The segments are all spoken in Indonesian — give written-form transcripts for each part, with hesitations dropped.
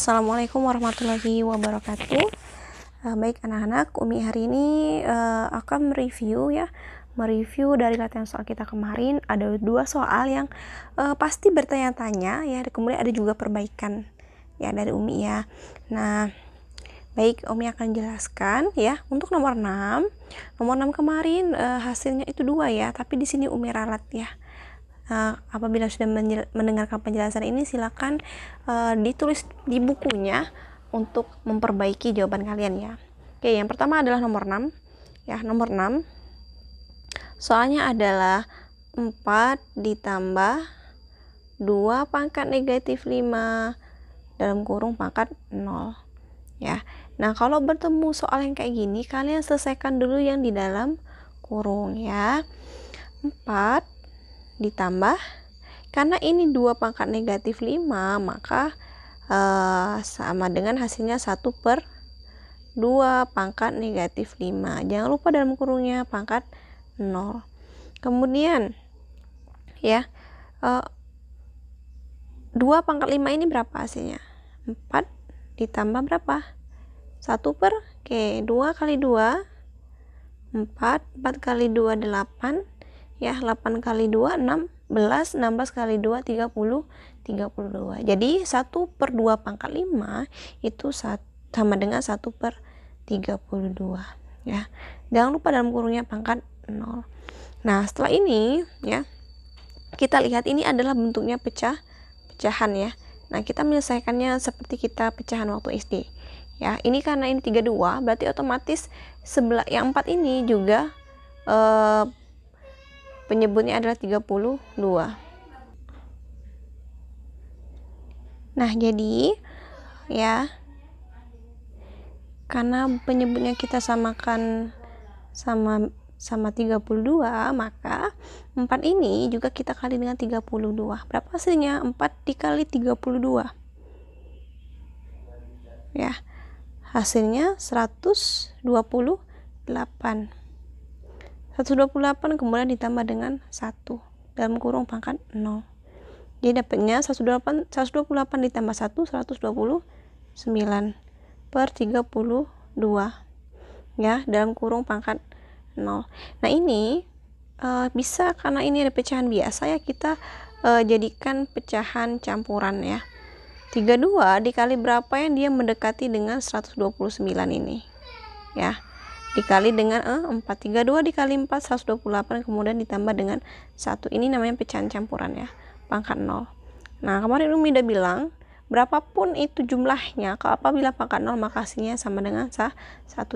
Assalamualaikum warahmatullahi wabarakatuh. Baik anak-anak, Umi hari ini akan mereview dari latihan soal kita kemarin. Ada 2 soal yang pasti bertanya-tanya ya, kemudian ada juga perbaikan ya dari Umi ya. Nah, baik, Umi akan jelaskan ya. Untuk nomor 6 kemarin hasilnya itu 2 ya, tapi di sini Umi ralat ya. Apabila sudah mendengarkan penjelasan ini, silakan ditulis di bukunya untuk memperbaiki jawaban kalian ya. Oke, yang pertama adalah nomor 6 ya. Nomor 6 soalnya adalah 4 ditambah 2 pangkat negatif 5 dalam kurung pangkat 0 ya. Nah, kalau bertemu soal yang kayak gini, kalian selesaikan dulu yang di dalam kurung ya. 4 ditambah, karena ini 2 pangkat negatif 5, maka sama dengan hasilnya 1/2 pangkat negatif 5. Jangan lupa dalam kurungnya pangkat 0. Kemudian ya, 2 pangkat 5 ini berapa hasilnya? 4 ditambah berapa? 1/, oke, 2 kali 2 4, 4 kali 2 8 ya, 8 kali 2 16, 16 kali 2 32. Jadi 1/2 pangkat 5 itu sama dengan 1/32 ya. Jangan lupa dalam kurungnya pangkat 0. Nah, setelah ini ya, kita lihat ini adalah bentuknya pecahan ya. Nah, kita menyelesaikannya seperti kita pecahan waktu SD ya. Ini karena ini 32, berarti otomatis sebelah yang 4 ini juga penyebutnya adalah 32. Nah, jadi ya, karena penyebutnya kita samakan sama 32, maka 4 ini juga kita kali dengan 32. Berapa hasilnya? 4 dikali 32 ya, hasilnya 128. 128 kemudian ditambah dengan 1 dalam kurung pangkat 0. Jadi dapatnya 128 ditambah 1, 129/32 ya, dalam kurung pangkat 0. Nah, ini bisa, karena ini ada pecahan biasa ya, kita jadikan pecahan campuran ya. 32 dikali berapa yang dia mendekati dengan 129 ini ya, dikali dengan 4. 32 dikali 4 128, kemudian ditambah dengan 1. Ini namanya pecahan campuran ya, pangkat 0. Nah, kemarin Umi udah bilang berapapun itu jumlahnya, apabila pangkat 0 maka hasilnya sama dengan 1.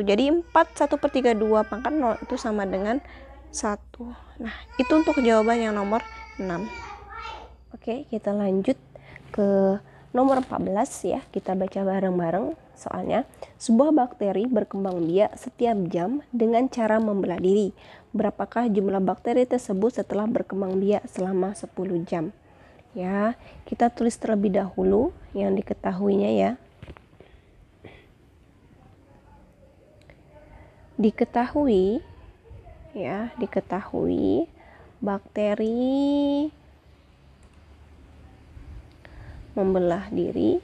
Jadi 4 1/32 pangkat 0 itu sama dengan 1. Nah, itu untuk jawaban yang nomor 6. Oke, kita lanjut ke nomor 14 ya. Kita baca bareng-bareng soalnya. Sebuah bakteri berkembang biak setiap jam dengan cara membelah diri. Berapakah jumlah bakteri tersebut setelah berkembang biak selama 10 jam? Ya, kita tulis terlebih dahulu yang diketahuinya ya. Diketahui bakteri membelah diri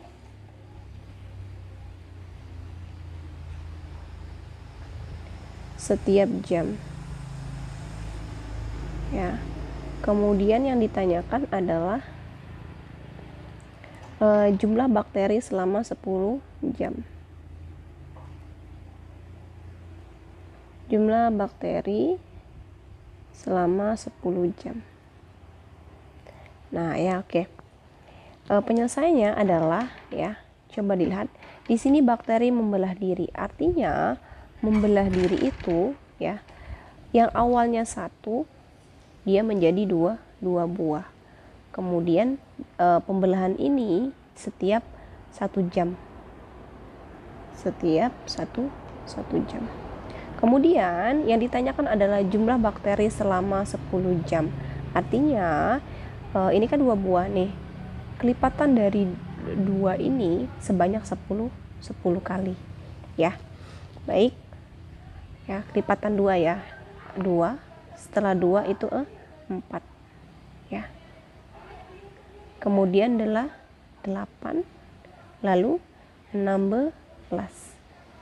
setiap jam ya. Kemudian yang ditanyakan adalah jumlah bakteri selama 10 jam. Jumlah bakteri selama 10 jam. Nah, ya, oke. Penyelesaiannya adalah ya, coba dilihat di sini bakteri membelah diri, artinya membelah diri itu ya, yang awalnya 1 dia menjadi 2 buah. Kemudian pembelahan ini setiap 1 jam. Setiap 1 jam. Kemudian yang ditanyakan adalah jumlah bakteri selama 10 jam. Artinya ini kan 2 buah nih. Kelipatan dari 2 ini sebanyak 10 kali ya. Baik. Ya, kelipatan 2 ya. 2 setelah 2 itu 4 ya. Kemudian adalah 8, lalu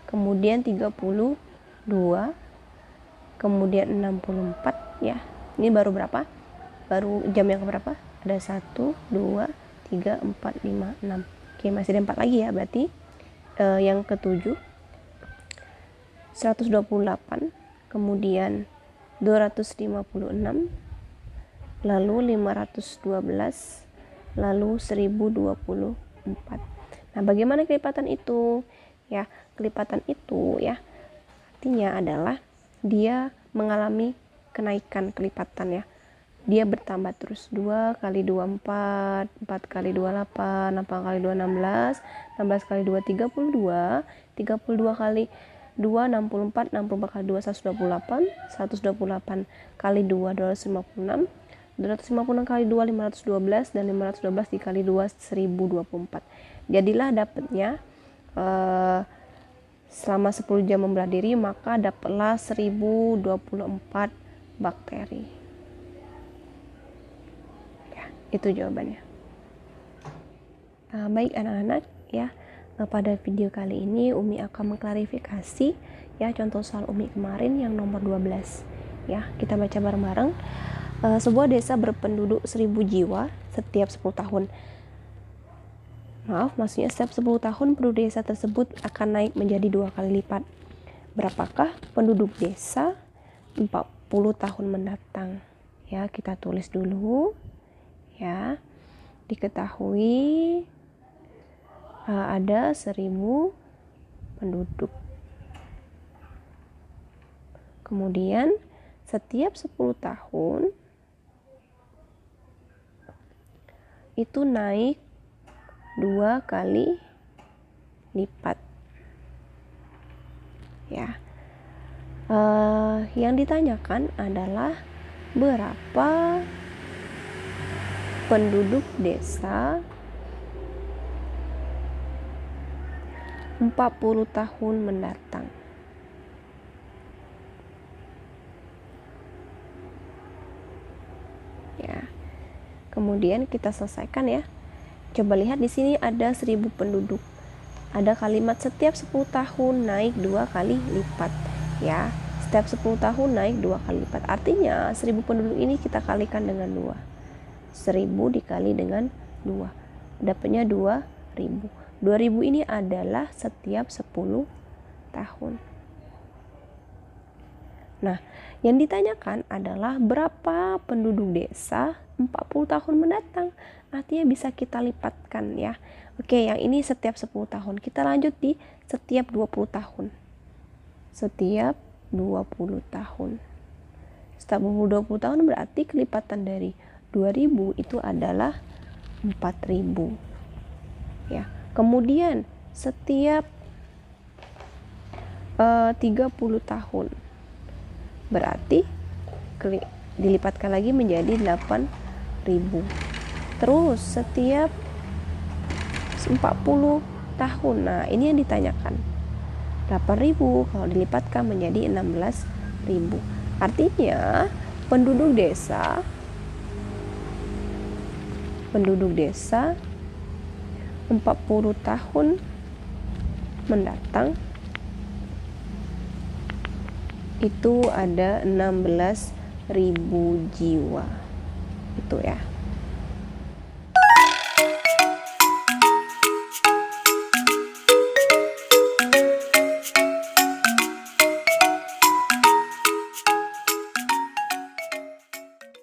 kemudian 32, kemudian 64 ya. Ini baru berapa? Baru jam yang keberapa? Ada 1, 2, 3, 4, 5, 6. Oke, masih ada 4 lagi ya, berarti yang ketujuh 128, kemudian 256, lalu 512, lalu 1024. Nah, bagaimana kelipatan itu? Ya, kelipatan itu ya artinya adalah dia mengalami kenaikan kelipatan ya. Dia bertambah terus. 2 kali 2 4, 4 kali 2 8, 8 kali 2 16, 16 kali 2 32, 32 kali 2 64, 64 kali 2 128, 128 kali 2 256, 256 kali 2 512, dan 512 dikali 2 1024. Jadilah dapatnya selama 10 jam membelah diri, maka dapatlah 1024 bakteri. Ya, itu jawabannya. Baik anak-anak ya, pada video kali ini Umi akan mengklarifikasi ya contoh soal Umi kemarin yang nomor 12 ya. Kita baca bareng-bareng. Sebuah desa berpenduduk 1000 jiwa setiap 10 tahun. Maksudnya setiap 10 tahun penduduk desa tersebut akan naik menjadi 2 kali lipat. Berapakah penduduk desa 40 tahun mendatang? Ya, kita tulis dulu. Ya, diketahui ada 1000 penduduk. Kemudian setiap 10 tahun itu naik 2 kali lipat ya. Yang ditanyakan adalah berapa penduduk desa 40 tahun mendatang. Ya. Kemudian kita selesaikan ya. Coba lihat di sini ada 1000 penduduk. Ada kalimat setiap 10 tahun naik 2 kali lipat. Ya, setiap 10 tahun naik 2 kali lipat. Artinya 1000 penduduk ini kita kalikan dengan 2. 1000 dikali dengan 2. Dapatnya 2000. 2000 ini adalah setiap 10 tahun. Nah, yang ditanyakan adalah berapa penduduk desa 40 tahun mendatang. Artinya bisa kita lipatkan ya. Oke, yang ini setiap 10 tahun. Kita lanjut di setiap 20 tahun. Setiap 20 tahun. Setiap 20 tahun berarti kelipatan dari 2000 itu adalah 4000. Ya. Kemudian setiap 30 tahun. Berarti dilipatkan lagi menjadi 8000. Terus setiap 40 tahun. Nah, ini yang ditanyakan. 8000 kalau dilipatkan menjadi 16000. Artinya penduduk desa 40 tahun mendatang itu ada 16.000 jiwa. Itu ya.